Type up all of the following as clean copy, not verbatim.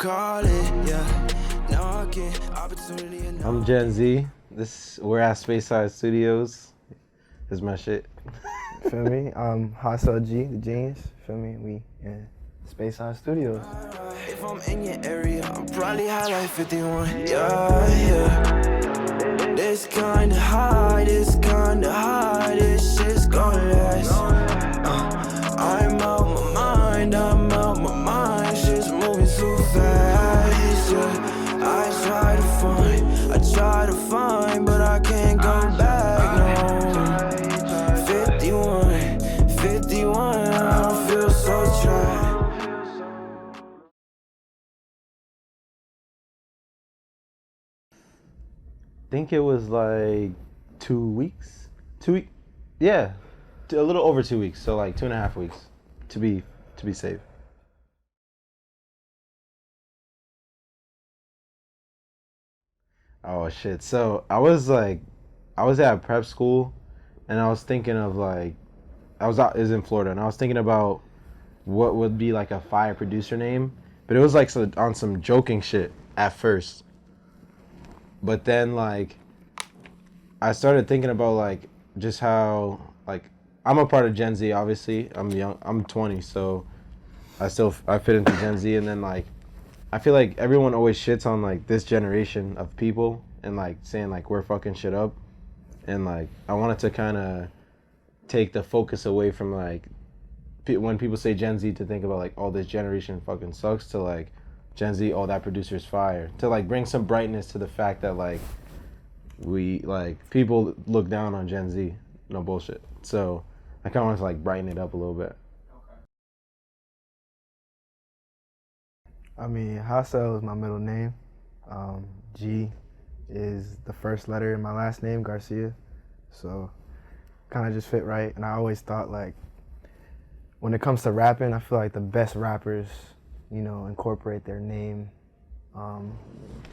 call it, yeah. Knocking, opportunity. I'm Gen Z. We're at Spaceside Studios. This is my shit. Feel me? Hassel G, the genius. Feel me? We in Spaceside Studios. If I'm in your area, I'm probably high like 51. Yeah. This kinda high, this shit's gonna last. I'm out my mind, shit's moving too fast. Yeah. I try to find, but I can't go back. No. 51, I don't feel so trapped. I think it was like 2 weeks. Yeah, a little over 2 weeks. So like 2.5 weeks to be safe. Oh shit! So I was at prep school, and I was thinking of like, is in Florida, and I was thinking about what would be like a fire producer name, but it was like on some joking shit at first. But then like, I started thinking about like just how like I'm a part of Gen Z. Obviously, I'm young. I'm 20, so I fit into Gen Z, and then like I feel like everyone always shits on like this generation of people and like saying like we're fucking shit up, and like I wanted to kind of take the focus away from like when people say Gen Z to think about like, oh, this generation fucking sucks, to like Gen Z, oh, that producer's fire, to like bring some brightness to the fact that like we like people look down on Gen Z, no bullshit. So I kind of want to like brighten it up a little bit. I mean, Hassel is my middle name. G is the first letter in my last name, Garcia. So kind of just fit right. And I always thought like, when it comes to rapping, I feel like the best rappers, you know, incorporate their name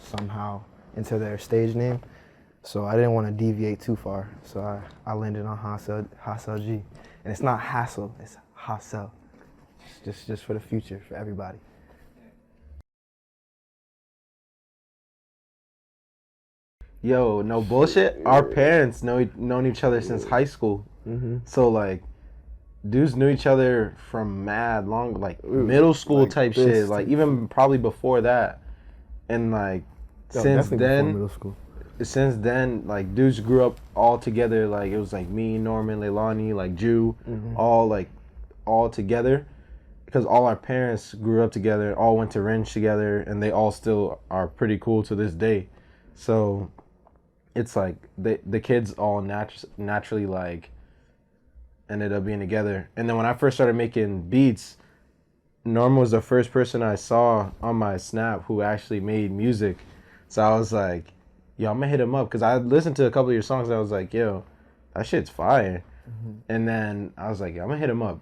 somehow into their stage name. So I didn't want to deviate too far. So I landed on Hassel G. And it's not Hassel, it's Hassel. Just for the future, for everybody. Yo, no bullshit. Our parents known each other since high school. Mm-hmm. So like, dudes knew each other from mad long, like middle school like type shit. Like even probably before that. And like since then, like dudes grew up all together. Like it was like me, Norman, Leilani, like Jew, all together. Because all our parents grew up together, all went to Range together, and they all still are pretty cool to this day. So it's like the kids all naturally like ended up being together. And then when I first started making beats, Norm was the first person I saw on my Snap who actually made music. So I was like, yo, I'm gonna hit him up, because I listened to a couple of your songs and I was like, yo, that shit's fire. And then I was like, I'm gonna hit him up.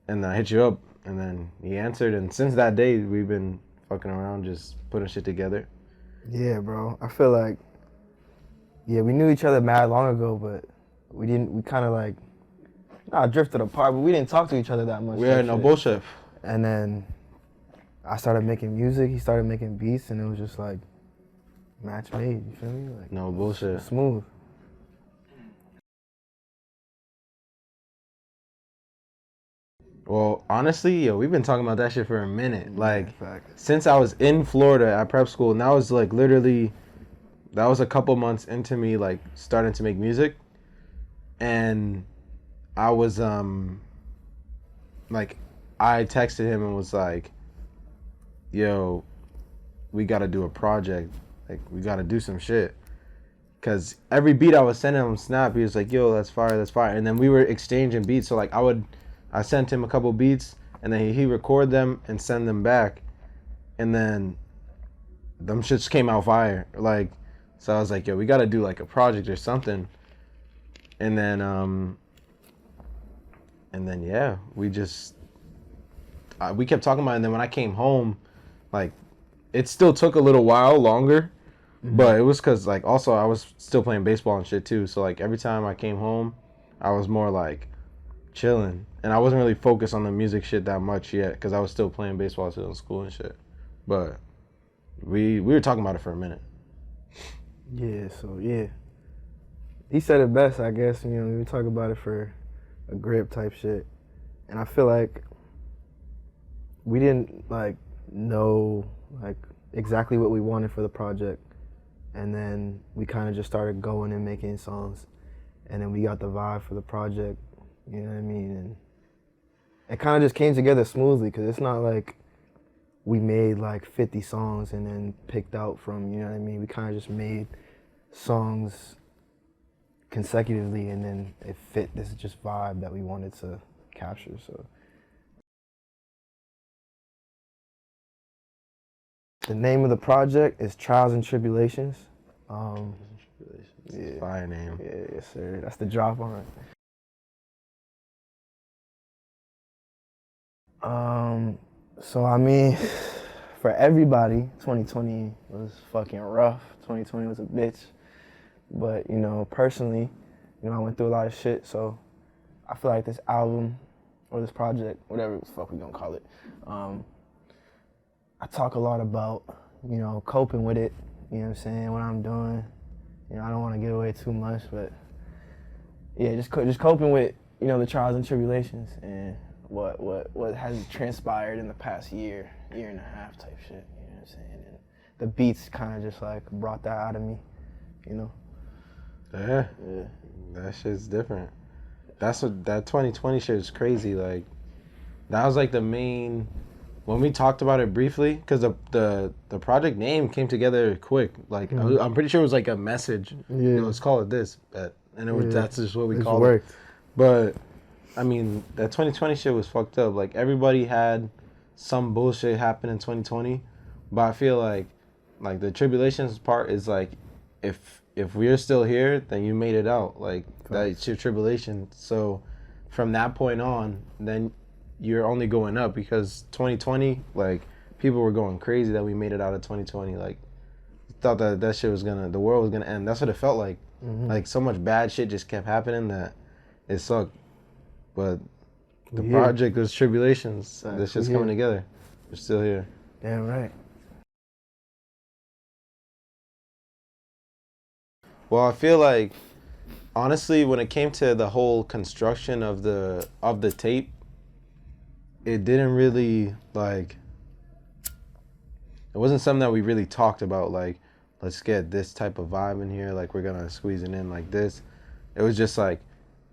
And then I hit you up, and then he answered, and since that day we've been fucking around, just putting shit together. Yeah, bro. I feel like, yeah, we knew each other mad long ago, but we kind of like, not drifted apart, but we didn't talk to each other that much. Yeah, no bullshit. And then I started making music, he started making beats, and it was just like, match made, you feel me? Like, no bullshit. Smooth. Well, honestly, yo, we've been talking about that shit for a minute. Like, since I was in Florida at prep school, and that was like literally, that was a couple months into me like starting to make music. And I was like, I texted him and was like, yo, we gotta do a project. Like, we gotta do some shit. Cause every beat I was sending him on Snap, he was like, yo, that's fire, that's fire. And then we were exchanging beats. So like I sent him a couple beats, and then he record them and send them back, and then them shits came out fire. Like, so I was like, yo, we gotta do like a project or something. And then yeah, we kept talking about it. And then when I came home, like, it still took a little while longer, but it was because like also I was still playing baseball and shit too. So like every time I came home, I was more like chilling, and I wasn't really focused on the music shit that much yet, because I was still playing baseball still in school and shit. But we were talking about it for a minute. Yeah, so yeah. He said it best, I guess, we talk about it for a grip type shit. And I feel like we didn't like know like exactly what we wanted for the project. And then we kind of just started going and making songs. And then we got the vibe for the project, you know what I mean? And it kind of just came together smoothly because it's not like we made like 50 songs and then picked out from, you know what I mean? We kind of just made songs consecutively and then it fit this just vibe that we wanted to capture, so. The name of the project is Trials and Tribulations. Yeah. Fire name. Yeah, yes sir. That's the drop on it. So I mean, for everybody, 2020 was fucking rough. 2020 was a bitch. But, personally, I went through a lot of shit, so I feel like this album, or this project, whatever the fuck we gonna call it, I talk a lot about, coping with it, you know what I'm saying, what I'm doing. I don't want to give away too much, but yeah, just coping with, the trials and tribulations and what has transpired in the past year and a half type shit, you know what I'm saying? And the beats kind of just like brought that out of me, Yeah. That shit's different. That 2020 shit is crazy. Like, that was like the main, when we talked about it briefly, because the project name came together quick. Like, I'm pretty sure it was like a message. Yeah. Let's call it this. And it was, that's just what we It's called worked. it. But, I mean, that 2020 shit was fucked up. Like, everybody had some bullshit happen in 2020. But I feel like the tribulations part is like, if we're still here, then you made it out. Like, that's your tribulation. So from that point on, then you're only going up, because 2020, like, people were going crazy that we made it out of 2020. Like, thought that shit was the world was gonna end. That's what it felt like. Like, so much bad shit just kept happening that it sucked. But the project was tribulations. This shit's coming together. We're still here. Damn right. Well, I feel like, honestly, when it came to the whole construction of the tape, it didn't really, like, it wasn't something that we really talked about, like, let's get this type of vibe in here, like, we're gonna squeeze it in like this. It was just like,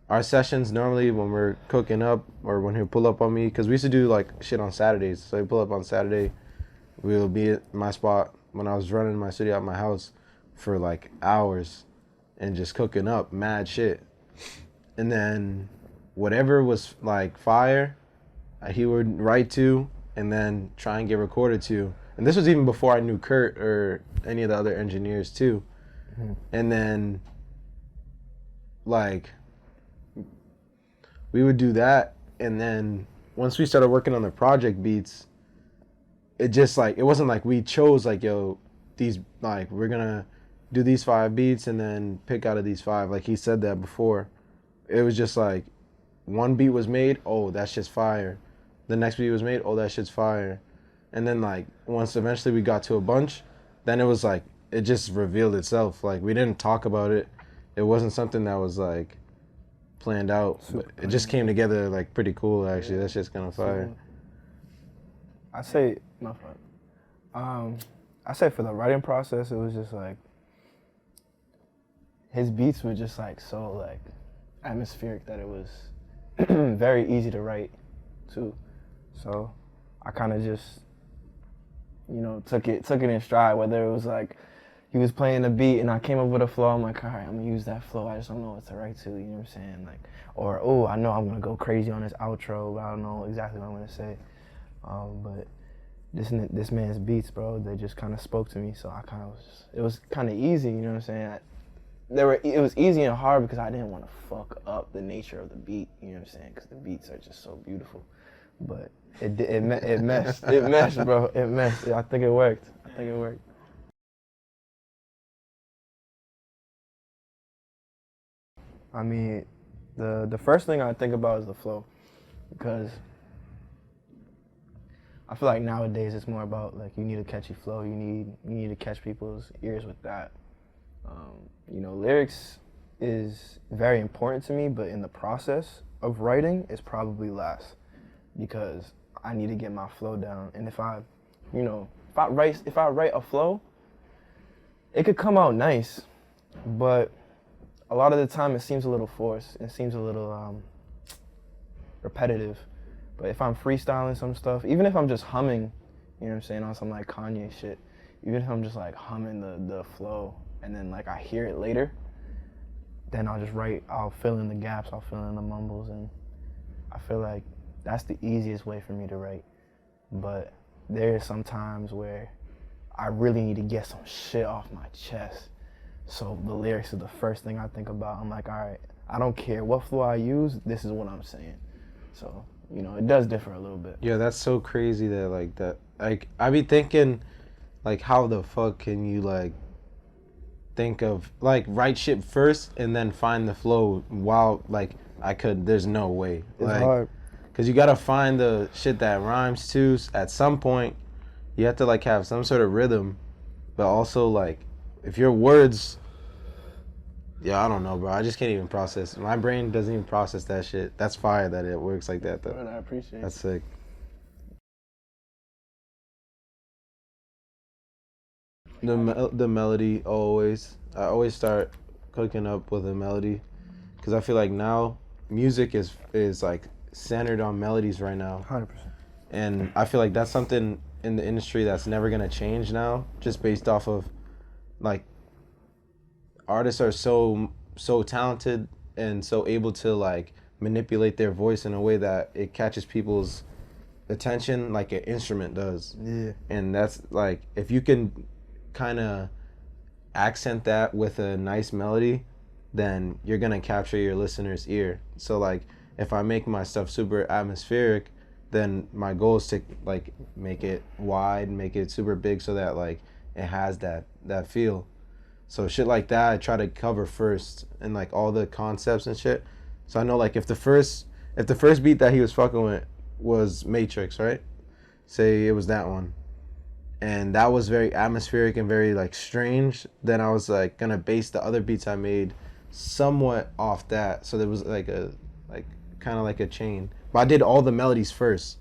our sessions normally when we're cooking up, or when he pull up on me, because we used to do like shit on Saturdays, so he pull up on Saturday, we'll be at my spot when I was running my studio at my house for like hours and just cooking up mad shit. And then whatever was like fire, he would write to and then try and get recorded to. And this was even before I knew Kurt or any of the other engineers too. And then like we would do that, and then once we started working on the project beats, it just like, it wasn't like we chose like, yo, these, like, we're gonna do these 5 beats and then pick out of these 5, like he said that before. It was just like, one beat was made, oh, that shit's fire. The next beat was made, oh, that shit's fire. And then like, once eventually we got to a bunch, then it was like, it just revealed itself. Like, we didn't talk about it. It wasn't something that was like planned out, but it just came together like pretty cool actually. That shit's kind of fire. I say, my fault. I say for the writing process, it was just like, his beats were just like so like atmospheric that it was very easy to write too. So I kind of just, took it in stride, whether it was like, he was playing a beat and I came up with a flow. I'm like, all right, I'm gonna use that flow. I just don't know what to write to, you know what I'm saying? Like, or, oh, I know I'm gonna go crazy on this outro, but I don't know exactly what I'm gonna say. But this man's beats, bro, they just kind of spoke to me. So I kind of it was kind of easy, you know what I'm saying? It was easy and hard because I didn't want to fuck up the nature of the beat, you know what I'm saying? Because the beats are just so beautiful. But it meshed, bro, it meshed. I think it worked. I mean, the first thing I think about is the flow, because I feel like nowadays it's more about like you need a catchy flow. You need to catch people's ears with that. You know, lyrics is very important to me, but in the process of writing, it's probably less because I need to get my flow down. And if I write a flow, it could come out nice, but a lot of the time it seems a little forced. It seems a little repetitive. But if I'm freestyling some stuff, even if I'm just humming, you know what I'm saying, on some like Kanye shit, even if I'm just like humming the flow and then like I hear it later, then I'll fill in the gaps, I'll fill in the mumbles, and I feel like that's the easiest way for me to write. But there are some times where I really need to get some shit off my chest. So the lyrics is the first thing I think about. I'm like, all right, I don't care what flow I use, this is what I'm saying. So, you know, it does differ a little bit. Yeah, that's so crazy that I be thinking, like, how the fuck can you like think of like write shit first and then find the flow while like there's no way. It's like, hard. Cause you gotta find the shit that rhymes too. At some point, you have to like have some sort of rhythm, but also like if your words, yeah, I don't know, bro. I just can't even process. My brain doesn't even process that shit. That's fire that it works like that though. And I appreciate it. That's sick. The melody always. I always start cooking up with a melody, because I feel like now music is like centered on melodies right now. 100%. And I feel like that's something in the industry that's never gonna change now, just based off of like artists are so talented and so able to like manipulate their voice in a way that it catches people's attention like an instrument does. Yeah. And that's like, if you can kind of accent that with a nice melody, then you're gonna capture your listener's ear. So like if I make my stuff super atmospheric, then my goal is to like make it wide, make it super big so that like it has that feel. So shit like that I try to cover first, and like all the concepts and shit. So I know like if the first beat that he was fucking with was Matrix, right? Say it was that one, and that was very atmospheric and very like strange, then I was like gonna base the other beats I made somewhat off that. So there was like a kind of like a chain. But I did all the melodies first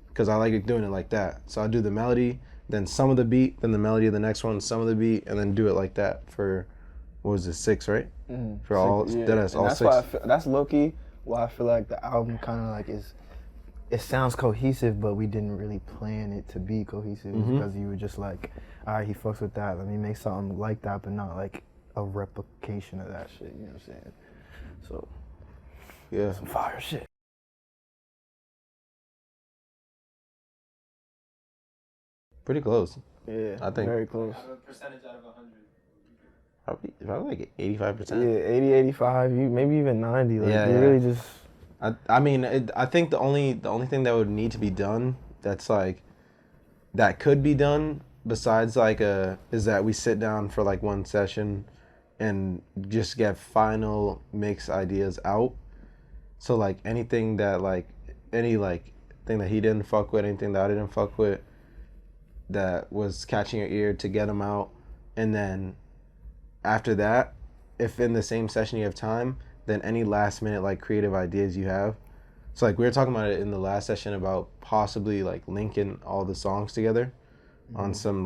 because I like doing it like that. So I do the melody, then some of the beat, then the melody of the next one, some of the beat, and then do it like that for, what was it, 6, right? For all, yeah. that's all that's 6. why that's low-key why I feel like the album kind of like it sounds cohesive, but we didn't really plan it to be cohesive because you were just like, all right, he fucks with that, let me make something like that, but not like a replication of that shit, you know what I'm saying? So, Yeah. some fire shit. Pretty close. Yeah, I think. very close. A percentage out of 100. Probably like 85%. Yeah, 80, 85, maybe even 90. Like, Yeah, you yeah. really just... I mean, I think the only thing that would need to be done that's like, that could be done besides like is that we sit down for like one session and just get final mix ideas out. So like anything that like, any like thing that he didn't fuck with, anything that I didn't fuck with, that was catching your ear, to get them out. And then after that, if in the same session you have time, then any last minute like creative ideas you have. So like we were talking about it in the last session about possibly like linking all the songs together on some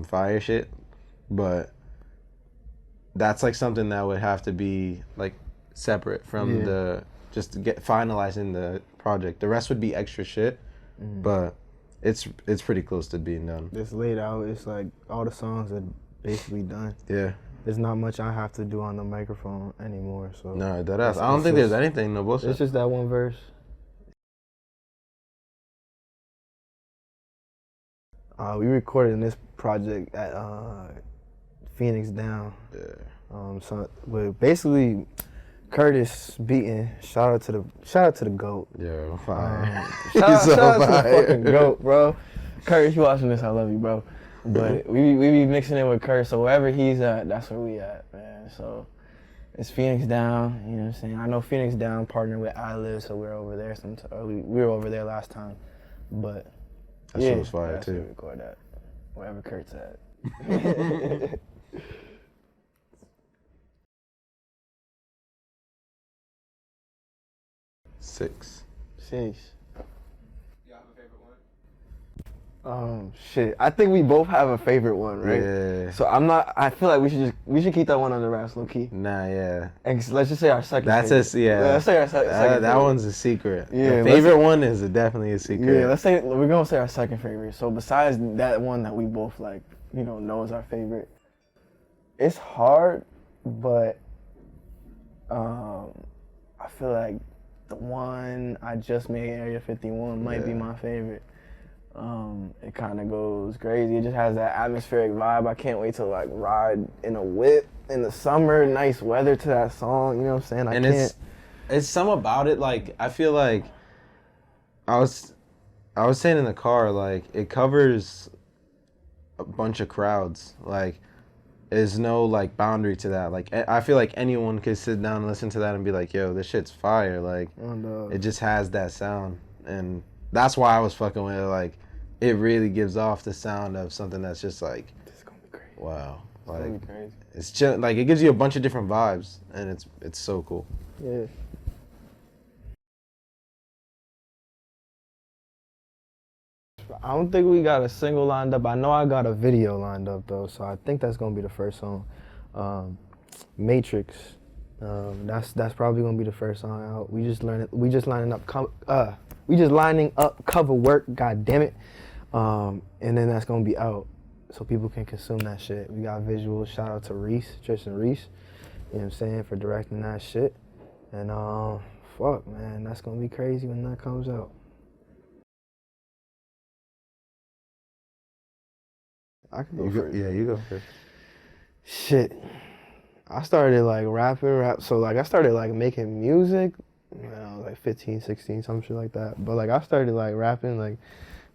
fire shit, but that's like something that would have to be like separate from just to get finalizing the project. The rest would be extra shit, but it's pretty close to being done. It's laid out. It's like all the songs are basically done. Yeah. There's not much I have to do on the microphone anymore. So No, deadass. I don't think there's anything, no bullshit. It's just that one verse. We recorded in this project at Phoenix Down. Yeah. So with basically Curtis beating. Shout out to the GOAT. Yeah, fine. Shout out to the fucking GOAT, bro. Curtis, you watching this? I love you, bro. But we be mixing it with Curtis, so wherever he's at, that's where we at, man. So it's Phoenix Down, you know what I'm saying? I know Phoenix Down partnered with I Live, so we're over there we were over there last time. But That shit was fire that's where we too. record that. Wherever Kurt's at. 6. 6. Shit. I think we both have a favorite one, right? Yeah. So I feel like we should keep that one under wraps, low key. Nah, yeah. And let's just say our second. That's favorite. yeah. Let's say our second. That favorite. one's a secret. Yeah, the favorite one is definitely a secret. Yeah, we're gonna say our second favorite. So besides that one that we both like, know is our favorite. It's hard, but I feel like the one I just made, Area 51, might be my favorite. It kind of goes crazy. It just has that atmospheric vibe. I can't wait to like ride in a whip in the summer, nice weather to that song. You know what I'm saying? It's some about it. Like I feel like I was saying in the car, like it covers a bunch of crowds. Like there's no like boundary to that. Like I feel like anyone could sit down and listen to that and be like, yo, this shit's fire. Like it just has that sound, and that's why I was fucking with it. Like it really gives off the sound of something that's just like, This is gonna be crazy. wow. It's gonna be crazy. It's just like it gives you a bunch of different vibes, and it's so cool. Yeah. I don't think we got a single lined up. I know I got a video lined up though, so I think that's gonna be the first song. Matrix. That's probably gonna be the first song out. We just lining up cover work. God damn it. And then that's gonna be out, so people can consume that shit. We got visuals. Shout out to Tristan Reese. You know what I'm saying, for directing that shit. And fuck man, that's gonna be crazy when that comes out. I can go first. Yeah, you go first. Shit. I started like rapping. So like I started like making music when I was like 15, 16, some shit like that. But like I started like rapping like,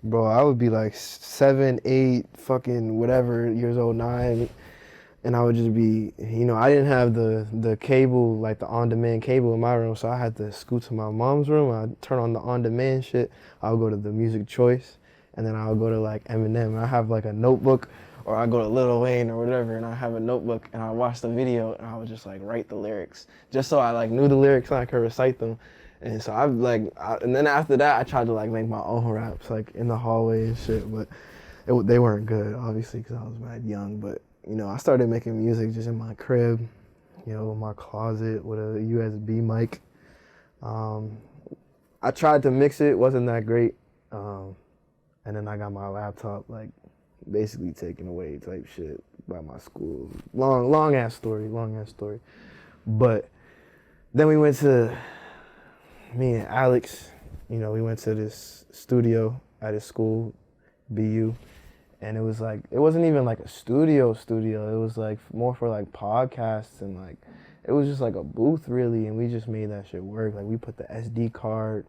bro, I would be like 7, 8, fucking whatever years old, 9. And I would just be, I didn't have the cable, like the on-demand cable in my room. So I had to scoot to my mom's room. I'd turn on the on-demand shit. I would go to the Music Choice. And then I would go to like Eminem, and I have like a notebook, or I go to Lil Wayne or whatever, and I have a notebook, and I watch the video, and I would just like write the lyrics, just so I like knew the lyrics and I could recite them. And so and then after that, I tried to like make my own raps like in the hallway and shit, but they weren't good, obviously, because I was mad young. But I started making music just in my crib, my closet with a USB mic. I tried to mix it, wasn't that great. And then I got my laptop like basically taken away type shit by my school. Long ass story. But then me and Alex, we went to this studio at his school, BU, and it wasn't even like a studio. It was like more for like podcasts, and like it was just like a booth really, and we just made that shit work. Like we put the SD card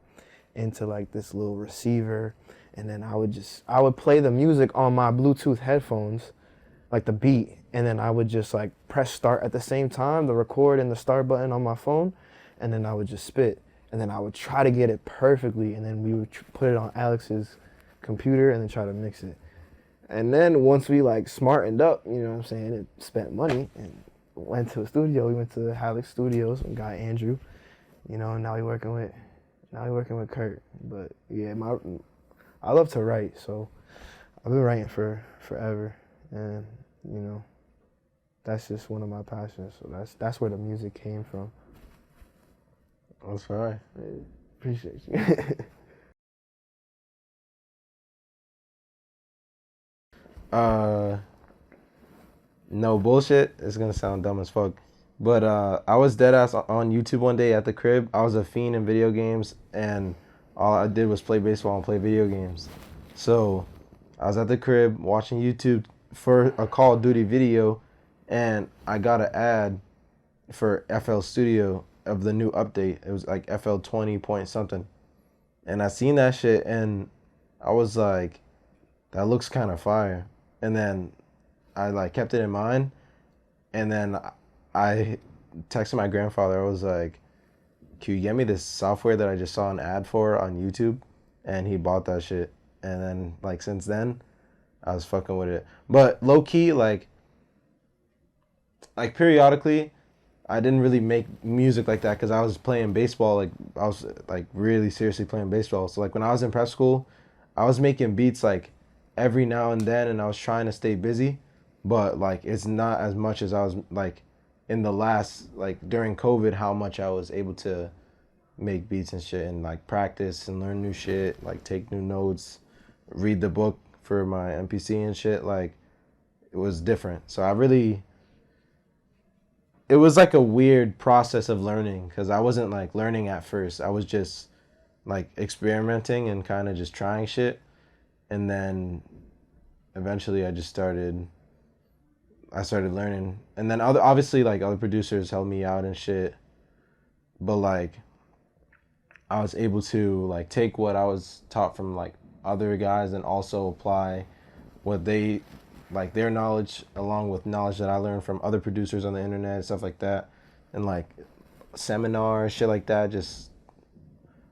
into like this little receiver. And then I would play the music on my Bluetooth headphones, like the beat, and then I would just like press start at the same time, the record and the start button on my phone, and then I would just spit. And then I would try to get it perfectly, and then we would put it on Alex's computer and then try to mix it. And then once we like smartened up, you know what I'm saying, and spent money and went to a studio. We went to Hassel Studios with guy Andrew, and now we working with Kurt. But yeah, I love to write, so I've been writing for forever, and that's just one of my passions. So that's where the music came from. That's fine. Yeah, appreciate you. No bullshit. It's gonna sound dumb as fuck, but I was dead ass on YouTube one day at the crib. I was a fiend in video games, and all I did was play baseball and play video games. So I was at the crib watching YouTube for a Call of Duty video, and I got an ad for FL Studio of the new update. It was like FL 20 point something. And I seen that shit, and I was like, that looks kind of fire. And then I like kept it in mind, and then I texted my grandfather. I was like, can you get me this software that I just saw an ad for on YouTube? And he bought that shit. and then like since then, I was fucking with it. But low key, like periodically, I didn't really make music like that because I was playing baseball. Like I was like really seriously playing baseball. So like when I was in prep school, I was making beats like every now and then, and I was trying to stay busy. But like it's not as much as I was like in the last like during COVID, how much I was able to make beats and shit and like practice and learn new shit, like take new notes, read the book for my MPC and shit. Like it was different. So I really, it was like a weird process of learning because I wasn't like learning at first. I was just like experimenting and kind of just trying shit. And then eventually I started learning. And then obviously like other producers helped me out and shit. But like I was able to like take what I was taught from like other guys and also apply what they like their knowledge along with knowledge that I learned from other producers on the internet and stuff like that, and like seminars, shit like that, just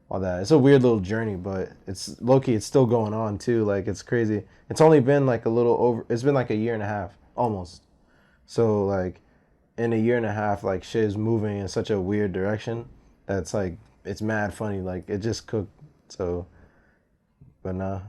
all that. It's a weird little journey, but it's low-key, it's still going on too. Like it's crazy. It's only been like a little over, it's been like a year and a half almost. So like in a year and a half, like shit is moving in such a weird direction that's like it's mad funny. Like it just cooked. So but nah.